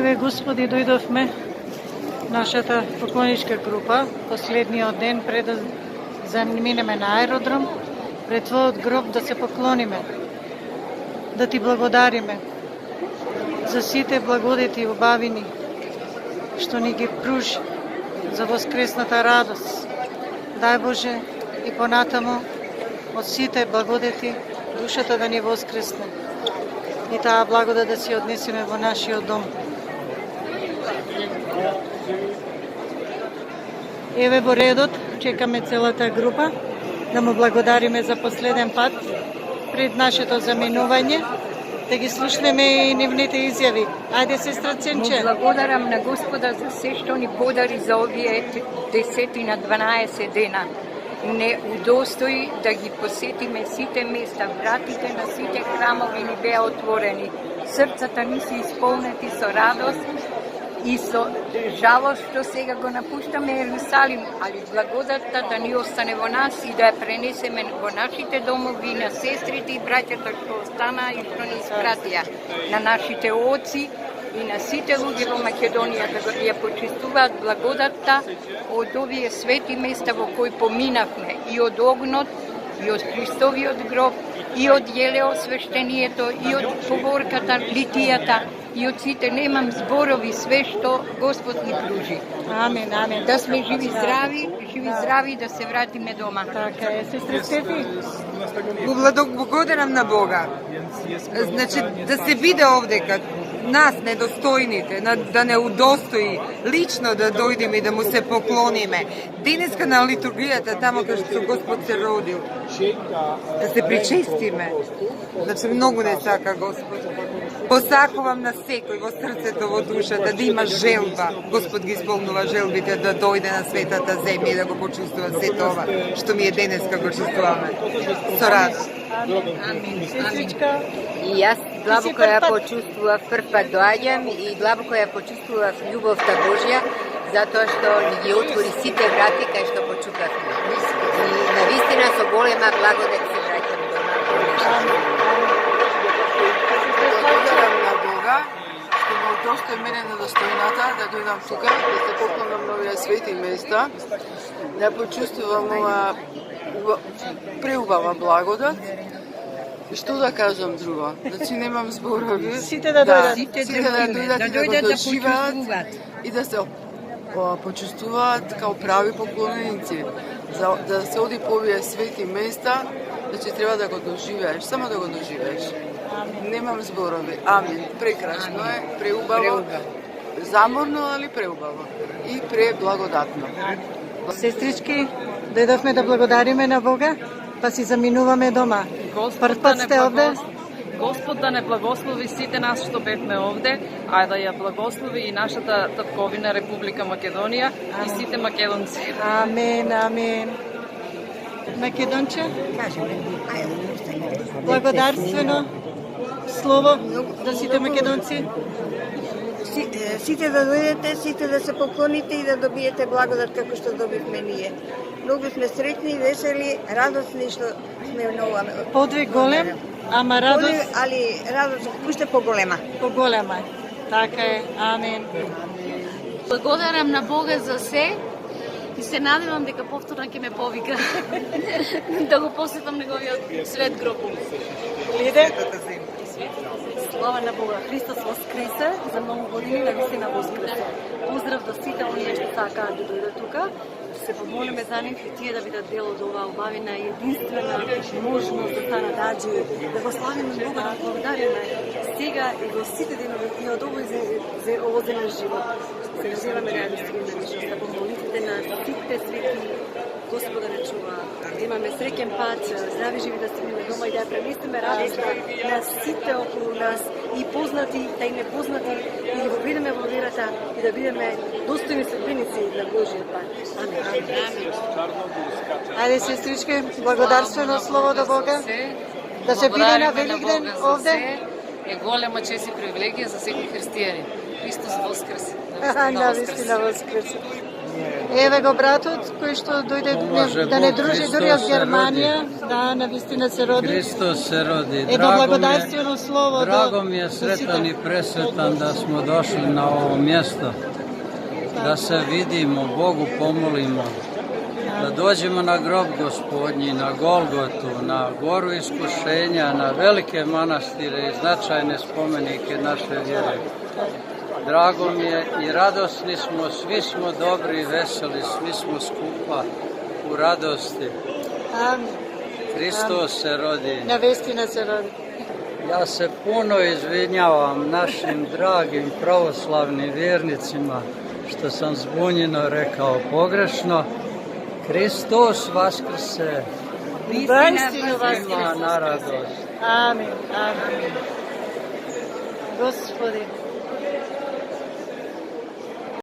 Еве, Господи, дојдовме нашата поклоничка група последниот ден пред да заминеме на аеродром, пред Твојот гроб да се поклониме, да Ти благодариме за сите благодети и убавини што ни ги пружи, за воскресната радост. Дај Боже и понатамо од сите благодети душата да ни воскресне и таа благодат да си однесеме во нашиот дом. Еве во редот чекаме целата група да му благодариме за последен пат пред нашето заминување, да ги слушнеме и нивните изјави. Ајде, сестра Ценче. Му благодарам на Господа за се што ни подари за овие 10 на 12 дена. Не удостои да ги посетиме сите места, вратите на сите храмови ни беа отворени. Срцата ни се исполнети со радост и со жалост што сега го напуштаме Ерусалим, али благодатта да ни остане во нас и да ја пренесеме во нашите домови, на сестрите и браќата што остана и што ни испратија, на нашите оци и на сите луѓе во Македонија да ја почистуваат благодатта од овие свети места во кои поминавме, и од огнот, и од Христовиот гроб, и од јелеосвештението, и од поворката, литијата, и од сите немам зборови, све што Господ ни пружи. Амин, амин. Да сме живи здрави, да се вратиме дома. Така е, сестра Стефи. Го благодарам на Бога. Значи, да се биде овде кад нас, недостојните, да не удостои лично да дојдеме и да му се поклониме. Денеска на литургијата, тамо кај што Господ се родил, да се причестиме. Значи, многу не сака Господ. Посакувам на секој во срцето, во душата, да има желба. Господ ги исполнува желбите да дојде на светата земја и да го почувствува се това, што ми е денеска го чувствуваме. Со радост. Амин. Сестричка. И јас длабоко ја почувствував, прв пат доаѓам и длабоко ја почувствував љубовта Божја, затоа што ни ги отвори сите врати кај што почукавме. И навистина со голема благодат се враќам дома. Благодарам на Бога што ме удостои мене на достојната да дојдам тука, да се поклонам на овие свети места, да почувствувам ова преубава благодат. Што да кажам друго? Значи немам зборови. Сите да дојдат. Сите да дојдат и да го доживеат и да се почувствуваат као прави поклоненици. Да се оди по овие свети места, значи треба да го доживееш, само да го доживееш. Немам зборови. Амин. Прекрасно е, преубаво. Заморно, али преубаво. И преблагодатно. Сестрички, дојдовме да благодариме на Бога, па си заминуваме дома. Прв пат сте овде? Господ да не благослови сите нас што бевме овде, а да ја благослови и нашата татковина Република Македонија и сите македонци. Амин, амин. Македонче? Благодарствено слово за сите македонци. Сите да дојдете, сите да се поклоните и да добиете благодат како што добивме ние. Многу сме среќни, весели, радосни што сме на ова. Подвиг голем, ама радост... Али радост уште поголема. Поголема е. Така е. Амин. Благодарам на Бога за се и се надевам дека повторно ќе ме повика да го посетам неговиот свет гроб. Лиде? Слава на Бога, Христос воскресе, за многу години навистина воскресе. Поздрав до сите оние што сакаат да дојдат тука, да се помолиме за нив и тие да бидат дел од оваа убавина и единствена можност да станат аџи, да го славиме Бога, да благодариме сега и во сите денови и од овој земен живот. Се надеваме на единствена личност, да помолите на сите свети Господа не чува, да имаме среќен пат, здрави живи да стигнеме дома и да ја пренесеме радост на сите околу нас, и познати, да и непознати, и да го бидеме во верата и да бидеме достојни следбеници на Божиот пат. Амин. Ајде, сестрички, благодарствено слово до Бога. Да се биде на Великден овде. Е голема чест и привилегија за секој христијанин. Христос воскресе. Навистина воскресе. Еве го братот кој што дојде да не дружи дури од Германија. Да, навистина се роди. Христос се роди. Едно благодатствено слово. Драго ми je sretan i presretan da smo došli na ovo mjesto. Da se vidimo, Bogu pomolimo. Da dođemo na grob Gospodnji, na Golgotu, na goru iskušenja, na velike manastire i značajne spomenike naše vjere. Drago mi je i radosni smo, svi smo dobri i veseli, svi smo skupa u radosti. Amin. Hristos se rodi. Навистина се роди. Ja se puno izvinjavam našim dragim pravoslavnim vjernicima što sam zbunjeno rekao pogrešno. Hristos vaskrse. Воистину Svima na radost. Амин. Амин. Господи,